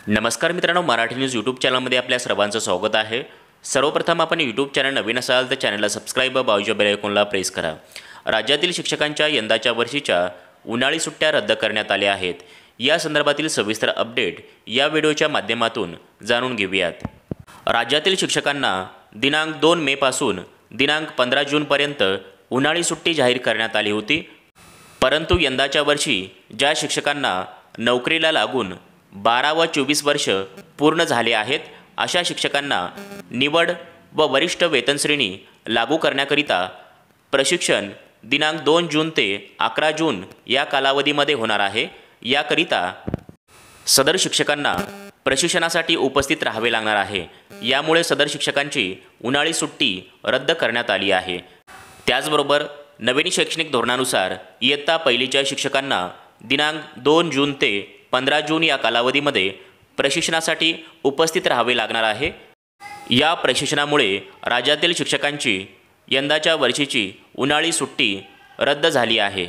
नमस्कार मित्रांनो, Marathi news YouTube चॅनलमध्ये आपल्या सर्वांचं स्वागत आहे। सर्वप्रथम आपण यूट्यूब चॅनल नवीन असाल तर चॅनलला सबस्क्राईब व बाजूच्या बेल आयकॉनला प्रेस करा। राज्यातील शिक्षकांच्या यंदाच्या वर्षीच्या उन्हाळी सुट्ट्या रद्द करण्यात आल्या आहेत। या संदर्भातील सविस्तर अपडेट या व्हिडिओच्या माध्यमातून जाणून घेऊयात। राज्यातील शिक्षकांना दिनांक 2 मे पासून दिनांक 15 जून पर्यंत उन्हाळी सुट्टी जाहीर करण्यात आली होती। परंतु यंदाच्या वर्षी ज्या शिक्षकांना नोकरीला लागून 12 व 24 वर्ष पूर्ण झाले आहेत अशा शिक्षकांना निवड व वरिष्ठ वेतनश्रेणी लागू करण्याकरिता प्रशिक्षण दिनांक 2 जून ते 11 जून या कालावधीमध्ये होणार आहे। याकरिता सदर शिक्षकांना प्रशिक्षणासाठी उपस्थित राहावे लागणार आहे। यामुळे सदर शिक्षकांची उन्हाळी सुट्टी रद्द करण्यात आली आहे। त्याचबरोबर नवीन शैक्षणिक धोरणानुसार इयत्ता पहिलीच्या शिक्षकांना दिनांक 2 जून ते 15 जून या कालावधीमध्ये प्रशिक्षणासाठी उपस्थित राहावे लागणार आहे। या प्रशिक्षणामुळे राज्यातील शिक्षकांची यंदाच्या वर्षीची उन्हाळी सुट्टी रद्द झाली आहे।